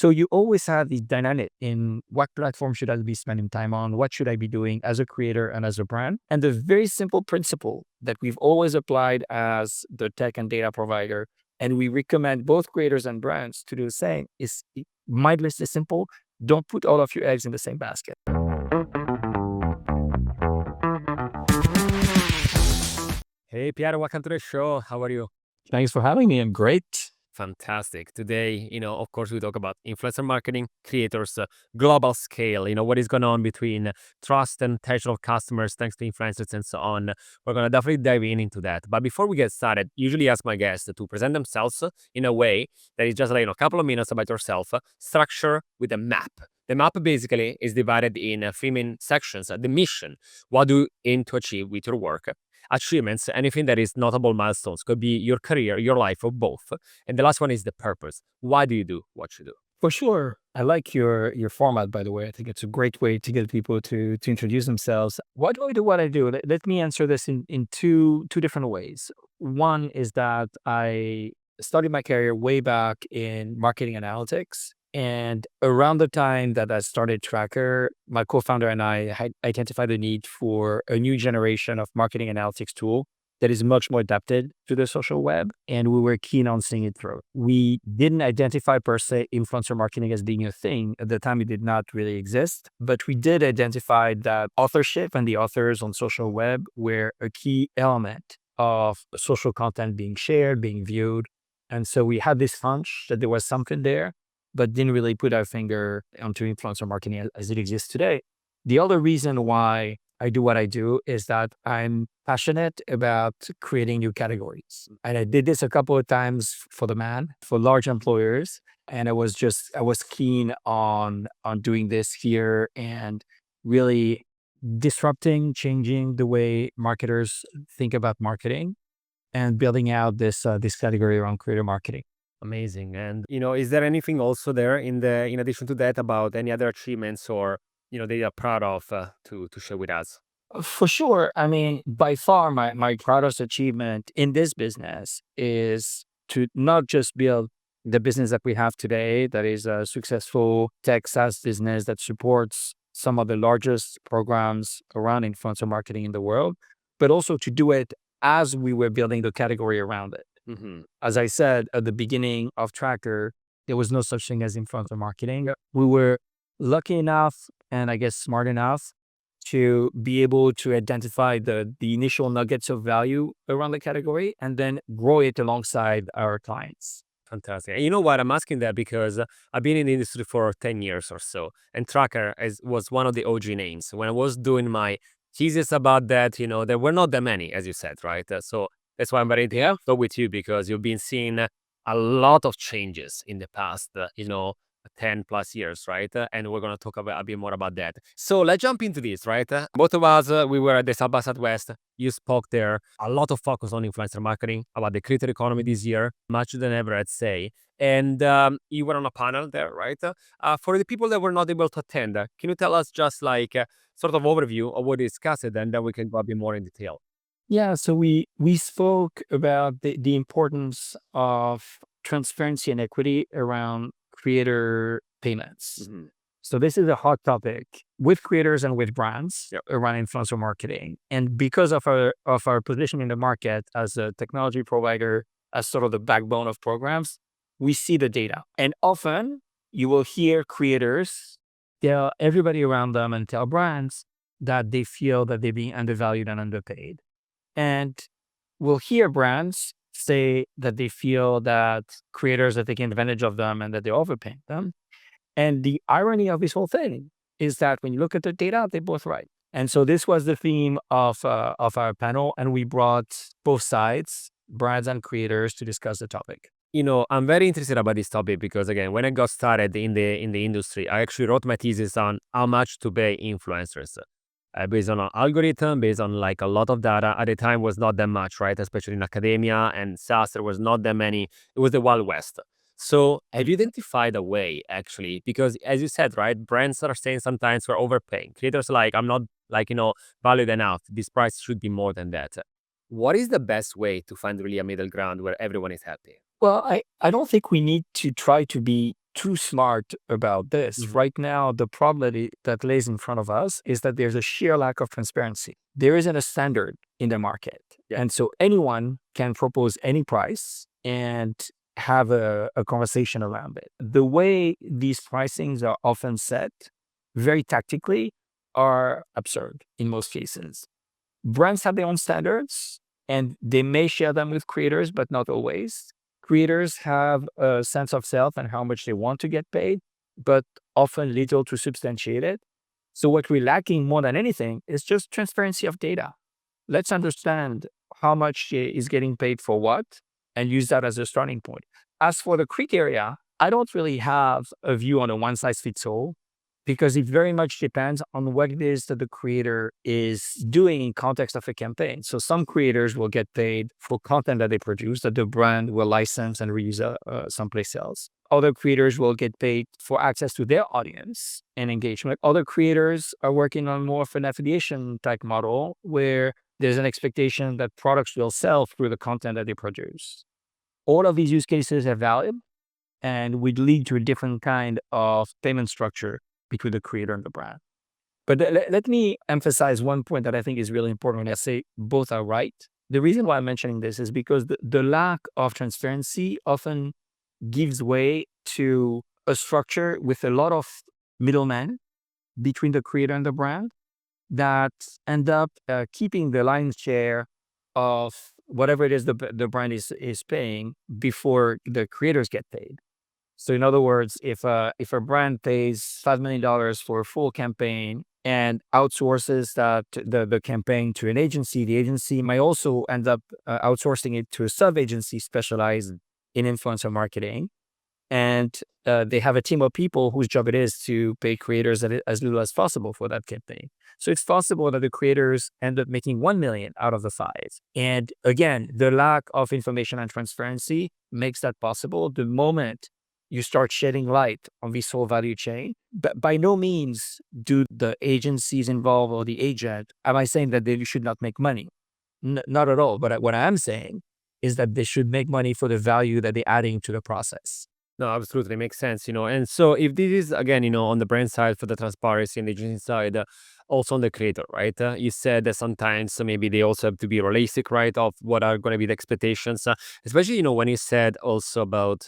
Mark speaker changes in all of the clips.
Speaker 1: So you always have this dynamic in what platform should I be spending time on? What should I be doing as a creator and as a brand? And the very simple principle that we've always applied as the tech and data provider, and we recommend both creators and brands to do the same, is mindlessly simple. Don't put all of your eggs in the same basket.
Speaker 2: Hey, Pierre, welcome to the show. How are you?
Speaker 1: Thanks for having me. I'm great.
Speaker 2: Fantastic. Today, of course, we talk about influencer marketing, creators, global scale, what is going on between trust and tension of customers thanks to influencers and so on. We're going to definitely dive into that. But before we get started, usually ask my guests to present themselves in a way that is just like, a couple of minutes about yourself, structure with a map. The map basically is divided in three main sections. The mission, what do you aim to achieve with your work? Achievements, anything that is notable milestones, could be your career, your life, or both. And the last one is the purpose. Why do you do what you do?
Speaker 1: For sure. I like your format, by the way. I think it's a great way to get people to introduce themselves. Why do I do what I do? Let me answer this in two different ways. One is that I started my career way back in marketing analytics. And around the time that I started Traackr, my co-founder and I had identified the need for a new generation of marketing analytics tool that is much more adapted to the social web. And we were keen on seeing it through. We didn't identify per se influencer marketing as being a thing. At the time, it did not really exist. But we did identify that authorship and the authors on social web were a key element of social content being shared, being viewed. And so we had this hunch that there was something there, but didn't really put our finger onto influencer marketing as it exists today. The other reason why I do what I do is that I'm passionate about creating new categories. And I did this a couple of times for large employers. And I was keen on doing this here and really disrupting, changing the way marketers think about marketing and building out this category around creator marketing.
Speaker 2: Amazing. And, is there anything also there in addition to that about any other achievements or, that you're proud of to share with us?
Speaker 1: For sure. I mean, by far, my proudest achievement in this business is to not just build the business that we have today, that is a successful tech SaaS business that supports some of the largest programs around influencer marketing in the world, but also to do it as we were building the category around it.
Speaker 2: Mm-hmm.
Speaker 1: As I said at the beginning of Traackr, there was no such thing as influencer marketing. We were lucky enough and I guess smart enough to be able to identify the initial nuggets of value around the category and then grow it alongside our clients.
Speaker 2: Fantastic. And you know what? I'm asking that because I've been in the industry for 10 years or so, and Traackr was one of the OG names. When I was doing my thesis about that, there were not that many, as you said, right? So that's why I'm very interested to talk with you because you've been seeing a lot of changes in the past, 10 plus years, right? And we're going to talk a bit more about that. So let's jump into this, right? Both of us, we were at the South by Southwest. You spoke there, a lot of focus on influencer marketing, about the creator economy this year, much than ever, I'd say. And you were on a panel there, right? For the people that were not able to attend, can you tell us just like sort of overview of what you discussed and then we can go a bit more in detail?
Speaker 1: Yeah, so we spoke about the importance of transparency and equity around creator payments.
Speaker 2: Mm-hmm.
Speaker 1: So this is a hot topic with creators and with brands
Speaker 2: Yep.
Speaker 1: around influencer marketing. And because of our position in the market as a technology provider, as sort of the backbone of programs, we see the data. And often you will hear creators tell everybody around them and tell brands that they feel that they're being undervalued and underpaid. And we'll hear brands say that they feel that creators are taking advantage of them and that they're overpaying them. And the irony of this whole thing is that when you look at the data, they're both right. And so this was the theme of our panel, and we brought both sides, brands and creators, to discuss the topic.
Speaker 2: I'm very interested about this topic because again, when I got started in the industry, I actually wrote my thesis on how much to pay influencers. Based on an algorithm, based on like a lot of data. At the time was not that much, right? Especially in academia and SaaS, there was not that many. It was the Wild West. So have you identified a way actually? Because as you said, right, brands are saying sometimes we're overpaying. Creators are like, I'm not valued enough. This price should be more than that. What is the best way to find really a middle ground where everyone is happy?
Speaker 1: Well, I don't think we need to try to be too smart about this.
Speaker 2: Mhm.
Speaker 1: Right now, the problem that lays in front of us is that there's a sheer lack of transparency. There isn't a standard in the market.
Speaker 2: Yeah.
Speaker 1: And so anyone can propose any price and have a conversation around it. The way these pricings are often set, very tactically, are absurd in most cases. Brands have their own standards and they may share them with creators, but not always. Creators have a sense of self and how much they want to get paid, but often little to substantiate it. So, what we're lacking more than anything is just transparency of data. Let's understand how much is getting paid for what and use that as a starting point. As for the criteria, I don't really have a view on a one size fits all because it very much depends on what it is that the creator is doing in context of a campaign. So some creators will get paid for content that they produce that the brand will license and reuse someplace else. Other creators will get paid for access to their audience and engagement. Other creators are working on more of an affiliation type model where there's an expectation that products will sell through the content that they produce. All of these use cases are valid and would lead to a different kind of payment structure between the creator and the brand. But let me emphasize one point that I think is really important when I say both are right. The reason why I'm mentioning this is because the lack of transparency often gives way to a structure with a lot of middlemen between the creator and the brand that end up keeping the lion's share of whatever it is the brand is paying before the creators get paid. So in other words, if a brand pays $5 million for a full campaign and outsources the campaign to an agency, the agency might also end up outsourcing it to a sub agency specialized in influencer marketing, and they have a team of people whose job it is to pay creators as little as possible for that campaign. So it's possible that the creators end up making 1 million out of the five. And again, the lack of information and transparency makes that possible. The moment you start shedding light on this whole value chain, but by no means do the agencies involved or the agent, am I saying that they should not make money? Not at all. But what I am saying is that they should make money for the value that they're adding to the process.
Speaker 2: No, absolutely makes sense, And so if this is again, on the brand side for the transparency and the agency side, also on the creator, right? You said that sometimes maybe they also have to be realistic, right, of what are going to be the expectations, especially when you said also about,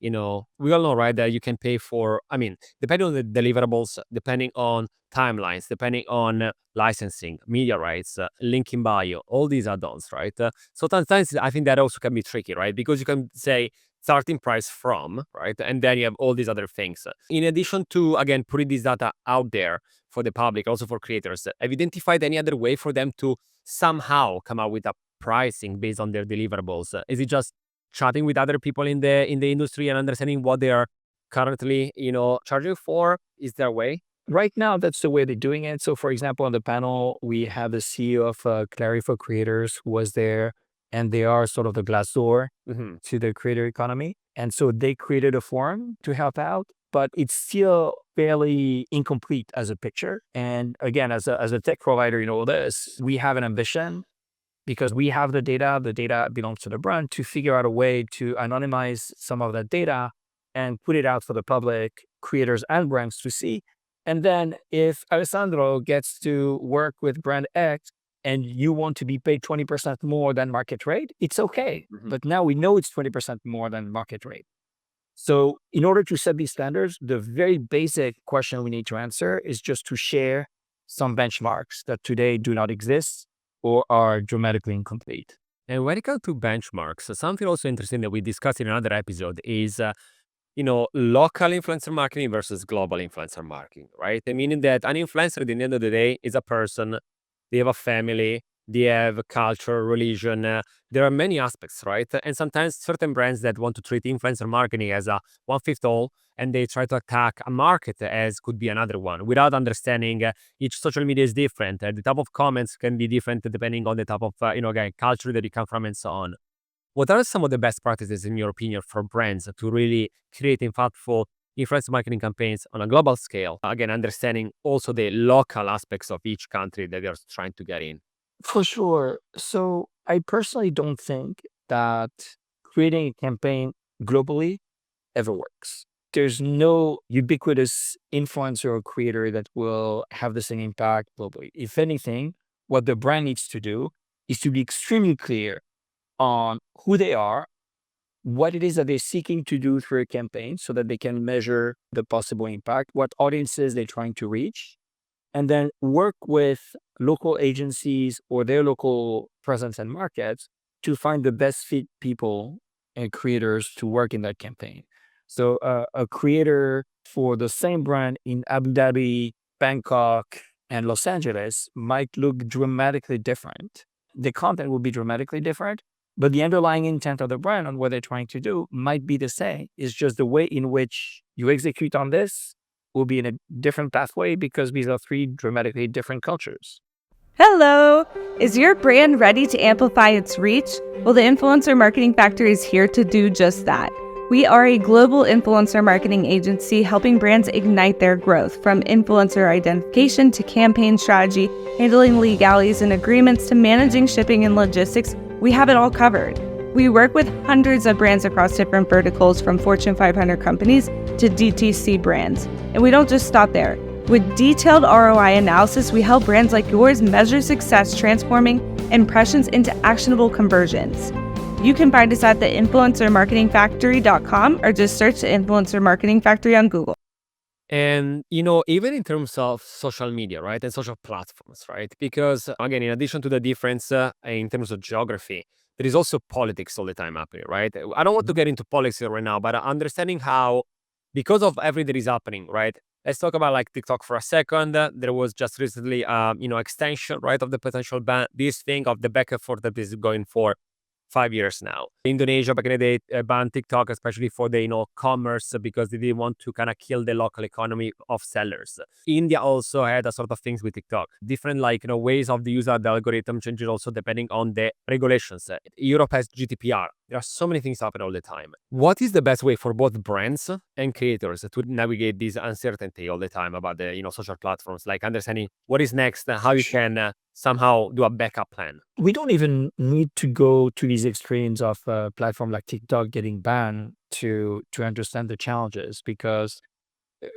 Speaker 2: we all know, right, that you can pay for, I mean, depending on the deliverables, depending on timelines, depending on licensing, media rights, link in bio, all these add-ons, right? So sometimes I think that also can be tricky, right? Because you can say starting price from, right? And then you have all these other things. In addition to, again, putting this data out there for the public, also for creators, have you identified any other way for them to somehow come up with a pricing based on their deliverables? Is it just chatting with other people in the industry and understanding what they are currently, charging for? Is there a way?
Speaker 1: Right now, that's the way they're doing it. So, for example, on the panel, we have the CEO of Clary for Creators who was there, and they are sort of the glass door
Speaker 2: Hmm.
Speaker 1: to the creator economy. And so they created a forum to help out, but it's still fairly incomplete as a picture. And again, as a tech provider, this, we have an ambition because we have the data belongs to the brand to figure out a way to anonymize some of that data and put it out for the public, creators and brands to see. And then if Alessandro gets to work with brand X and you want to be paid 20% more than market rate, it's okay.
Speaker 2: Hmm.
Speaker 1: But now we know it's 20% more than market rate. So in order to set these standards, the very basic question we need to answer is just to share some benchmarks that today do not exist or are dramatically incomplete.
Speaker 2: And when it comes to benchmarks, something also interesting that we discussed in another episode is local influencer marketing versus global influencer marketing, right? Meaning that an influencer at the end of the day is a person, they have a family, they have a culture, religion. There are many aspects, right? And sometimes certain brands that want to treat influencer marketing as a one fit all, and they try to attack a market as could be another one without understanding each social media is different. The type of comments can be different depending on the type of, again, culture that you come from and so on. What are some of the best practices, in your opinion, for brands to really create impactful influencer marketing campaigns on a global scale? Again, understanding also the local aspects of each country that they're trying to get in.
Speaker 1: For sure. So I personally don't think that creating a campaign globally ever works. there's no ubiquitous influencer or creator that will have the same impact globally. If anything, what the brand needs to do is to be extremely clear on who they are, what it is that they're seeking to do through a campaign so that they can measure the possible impact, what audiences they're trying to reach, and then work with local agencies or their local presence and markets to find the best fit people and creators to work in that campaign. So a creator for the same brand in Abu Dhabi, Bangkok, and Los Angeles might look dramatically different. The content will be dramatically different, but the underlying intent of the brand on what they're trying to do might be the same. It's just the way in which you execute on this will be in a different pathway because these are three dramatically different cultures.
Speaker 3: Hello! Is your brand ready to amplify its reach? Well, the Influencer Marketing Factory is here to do just that. We are a global influencer marketing agency helping brands ignite their growth, from influencer identification to campaign strategy, handling legalities and agreements to managing shipping and logistics. We have it all covered. We work with hundreds of brands across different verticals, from Fortune 500 companies to DTC brands. And we don't just stop there. With detailed ROI analysis, we help brands like yours measure success, transforming impressions into actionable conversions. You can find us at the influencermarketingfactory.com or just search the Influencer Marketing Factory on Google.
Speaker 2: And, even in terms of social media, right, and social platforms, right? Because, again, in addition to the difference in terms of geography, there is also politics all the time happening, right? I don't want to get into politics here right now, but understanding how, because of everything that is happening, right? Let's talk about like TikTok for a second. There was just recently, extension, right, of the potential ban. This thing of the back and forth that is going for 5 years now. Indonesia back in the day banned TikTok, especially for the commerce, because they didn't want to kind of kill the local economy of sellers. India also had a sort of things with TikTok, different ways of the use of the algorithm changes also depending on the regulations. Europe has GDPR. There are so many things happen all the time. What is the best way for both brands and creators to navigate this uncertainty all the time about the social platforms, like understanding what is next and how you can somehow do a backup plan?
Speaker 1: We don't even need to go to these extremes of a platform like TikTok getting banned to understand the challenges, because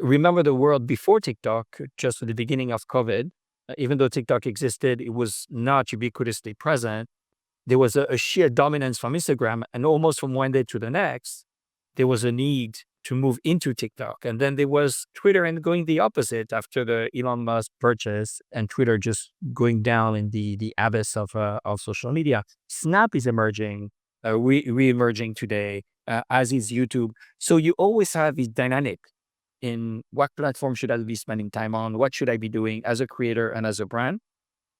Speaker 1: remember the world before TikTok, just at the beginning of COVID, even though TikTok existed, it was not ubiquitously present. There was a sheer dominance from Instagram, and almost from one day to the next, there was a need to move into TikTok. And then there was Twitter and going the opposite after the Elon Musk purchase and Twitter just going down in the abyss of social media. Snap is emerging, re-emerging today, as is YouTube. So you always have this dynamic in what platform should I be spending time on? What should I be doing as a creator and as a brand?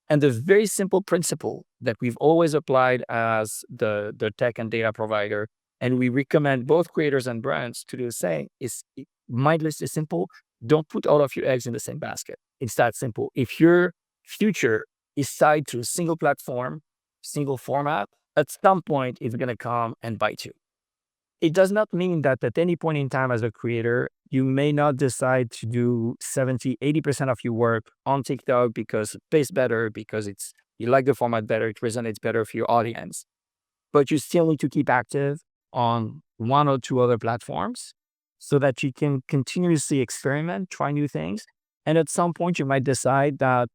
Speaker 1: And the very simple principle that we've always applied as the tech and data provider, and we recommend both creators and brands to do the same, is my list is simple. Don't put all of your eggs in the same basket. It's that simple. If your future is tied to a single platform, single format, at some point it's going to come and bite you. It does not mean that at any point in time as a creator, you may not decide to do 70, 80% of your work on TikTok because it pays better, because you like the format better, it resonates better for your audience. But you still need to keep active on one or two other platforms so that you can continuously experiment, try new things. And at some point you might decide that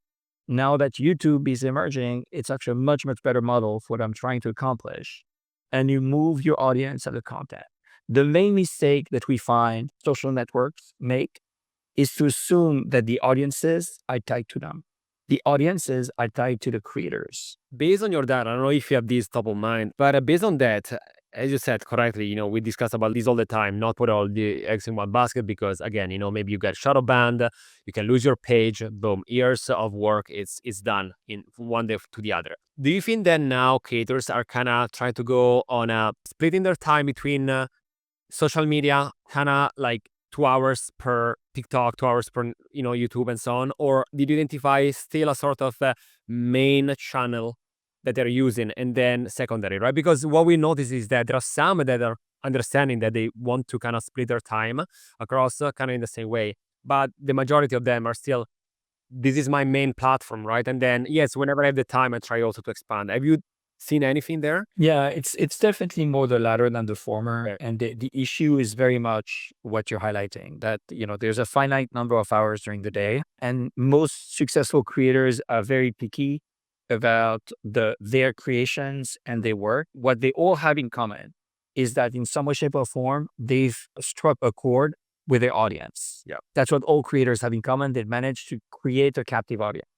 Speaker 1: now that YouTube is emerging, it's actually a much, much better model for what I'm trying to accomplish. And you move your audience and the content. The main mistake that we find social networks make is to assume that the audiences are tied to them. The audiences are tied to the creators.
Speaker 2: Based on your data, I don't know if you have this top of mind, but based on that, as you said correctly, we discuss about this all the time, not put all the eggs in one basket, because again, maybe you get shadow banned, you can lose your page, boom, years of work, it's done in one day to the other. Do you think that now creators are kind of trying to go on splitting their time between social media, kind of like 2 hours per TikTok, 2 hours per YouTube and so on? Or did you identify still a sort of main channel that they're using and then secondary, right? Because what we notice is that there are some that are understanding that they want to kind of split their time across kind of in the same way, but the majority of them are still, this is my main platform, right? And then yes, whenever I have the time, I try also to expand. Have you seen anything there?
Speaker 1: Yeah, it's definitely more the latter than the former.
Speaker 2: Okay.
Speaker 1: And the issue is very much what you're highlighting, that, there's a finite number of hours during the day. And most successful creators are very picky about their creations and their work. What they all have in common is that in some way, shape, or form, they've struck a chord with their audience.
Speaker 2: Yeah.
Speaker 1: That's what all creators have in common. They've managed to create a captive audience.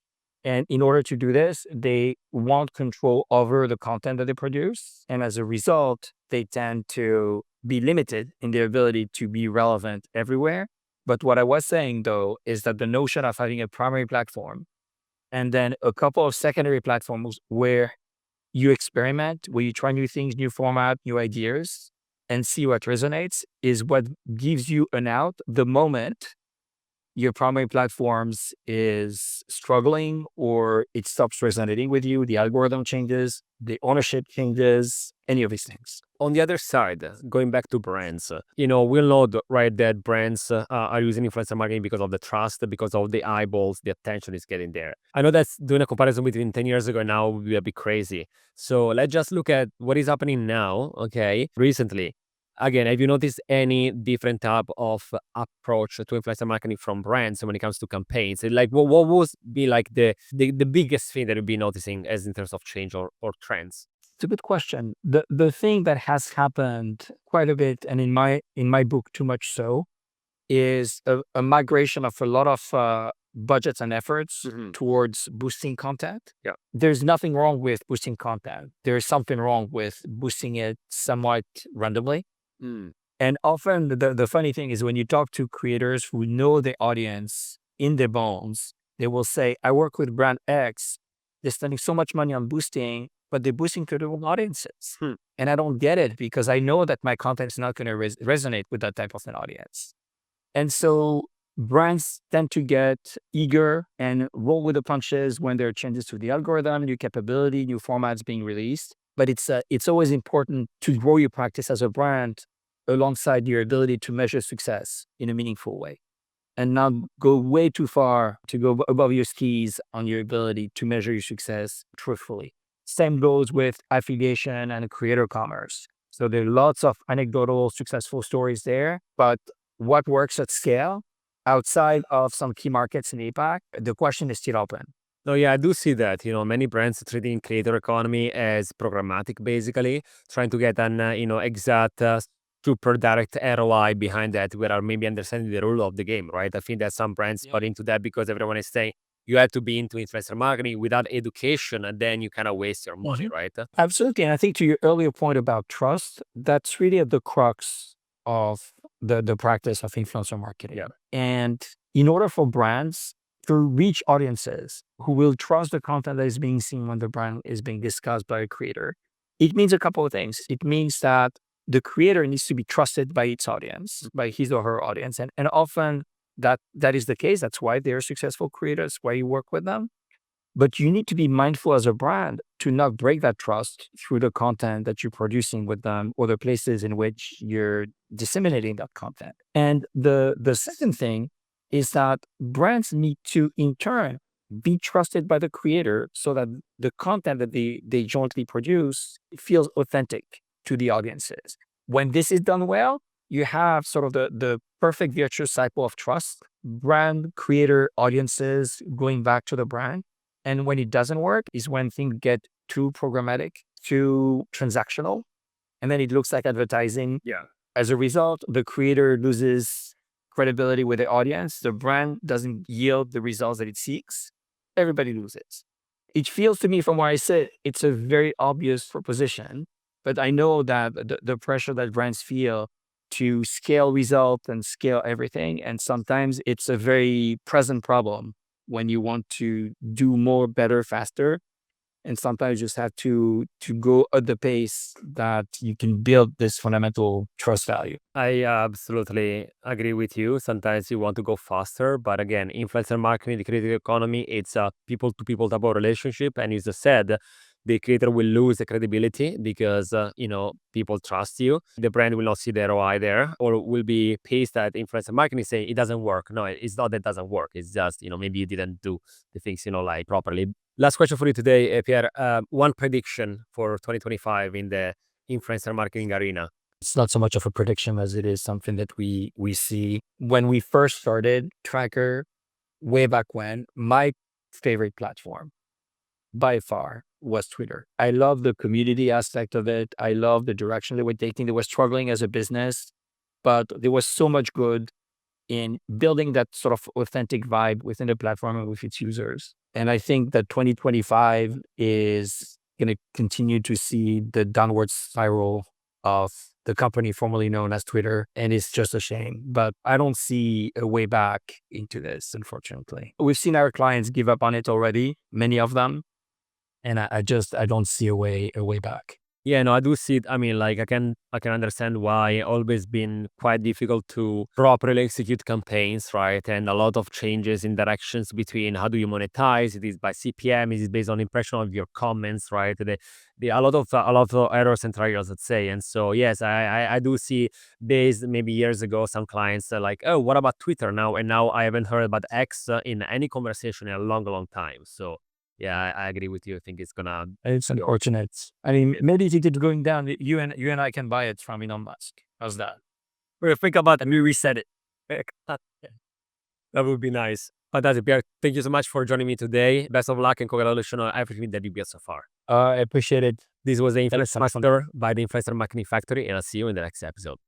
Speaker 1: And in order to do this, they want control over the content that they produce. And as a result, they tend to be limited in their ability to be relevant everywhere. But what I was saying, though, is that the notion of having a primary platform and then a couple of secondary platforms where you experiment, where you try new things, new format, new ideas, and see what resonates is what gives you an out the moment your primary platforms is struggling or it stops resonating with you, the algorithm changes, the ownership changes, any of these things.
Speaker 2: On the other side, going back to brands, we'll know, right, that brands are using influencer marketing because of the trust, because of the eyeballs, the attention is getting there. I know that's doing a comparison between 10 years ago and now would be a bit crazy. So let's just look at what is happening now, okay, recently. Again, have you noticed any different type of approach to influencer marketing from brands when it comes to campaigns? Like, what was be like the biggest thing that you've been noticing as in terms of change or trends?
Speaker 1: It's a good question. The thing that has happened quite a bit, and in my book too much so, is a migration of a lot of budgets and efforts towards boosting content.
Speaker 2: Yeah.
Speaker 1: There's nothing wrong with boosting content. There's something wrong with boosting it somewhat randomly. And often the funny thing is when you talk to creators who know their audience in their bones, they will say, I work with brand X. They're spending so much money on boosting, but they're boosting to their own audiences. And I don't get it because I know that my content is not going to resonate with that type of an audience. And so brands tend to get eager and roll with the punches when there are changes to the algorithm, new capability, new formats being released. But it's always important to grow your practice as a brand alongside your ability to measure success in a meaningful way and not go way too far to go above your skis on your ability to measure your success truthfully. Same goes with affiliation and creator commerce. So there are lots of anecdotal successful stories there, but what works at scale outside of some key markets in APAC, the question is still open.
Speaker 2: No, yeah, I do see that. Many brands treating creator economy as programmatic, basically, trying to get an, exact, super direct ROI behind that, without maybe understanding the rule of the game, right? I think that some brands got into that because everyone is saying you have to be into influencer marketing without education, and then you kind of waste your money, right?
Speaker 1: Absolutely. And I think to your earlier point about trust, that's really at the crux of the practice of influencer marketing.
Speaker 2: Yeah.
Speaker 1: And in order for brands to reach audiences who will trust the content that is being seen when the brand is being discussed by a creator, it means a couple of things. It means that the creator needs to be trusted by its audience, by his or her audience. And often that is the case. That's why they're successful creators, why you work with them. But you need to be mindful as a brand to not break that trust through the content that you're producing with them or the places in which you're disseminating that content. And the second thing is that brands need to, in turn, be trusted by the creator so that the content that they jointly produce feels authentic to the audiences. When this is done well, you have sort of the perfect virtuous cycle of trust, brand, creator, audiences going back to the brand. And when it doesn't work is when things get too programmatic, too transactional, and then it looks like advertising.
Speaker 2: Yeah.
Speaker 1: As a result, the creator loses credibility with the audience. The brand doesn't yield the results that it seeks. Everybody loses. It feels to me from where I sit, it's a very obvious proposition, but I know that the pressure that brands feel to scale results and scale everything, and sometimes it's a very present problem when you want to do more, better, faster. And sometimes you just have to go at the pace that you can build this fundamental trust value.
Speaker 2: I absolutely agree with you. Sometimes you want to go faster, but again, influencer marketing, the creator economy, it's a people-to-people type of relationship. And as I said, the creator will lose the credibility because, people trust you. The brand will not see the ROI there, or will be pissed at influencer marketing saying it doesn't work. No, it's not that it doesn't work. It's just, maybe you didn't do the things, like properly. Last question for you today, Pierre. One prediction for 2025 in the influencer marketing arena.
Speaker 1: It's not so much of a prediction as it is something that we see. When we first started Traackr, way back when, my favorite platform by far was Twitter. I love the community aspect of it. I love the direction they were taking. They were struggling as a business, but there was so much good in building that sort of authentic vibe within the platform and with its users. And I think that 2025 is going to continue to see the downward spiral of the company formerly known as Twitter. And it's just a shame, but I don't see a way back into this, unfortunately. We've seen our clients give up on it already, many of them. And I don't see a way back.
Speaker 2: Yeah, no, I do see it. I mean, like I can understand why it's always been quite difficult to properly execute campaigns, right? And a lot of changes in directions between how do you monetize? It is by CPM, is it based on impression of your comments, right? A lot of errors and trials, let's say. And so yes, I do see based maybe years ago some clients are like, oh, what about Twitter now? And now I haven't heard about X in any conversation in a long time. So yeah, I agree with you. I think
Speaker 1: It's unfortunate. I mean, maybe if it's going down, you and I can buy it from Elon Musk. How's that?
Speaker 2: We'll think about it and we reset it. That would be nice. Fantastic, Pierre. Thank you so much for joining me today. Best of luck and congratulations on everything that you built so far.
Speaker 1: I appreciate it.
Speaker 2: This was the Influencer Master by the Influencer Marketing Factory, and I'll see you in the next episode.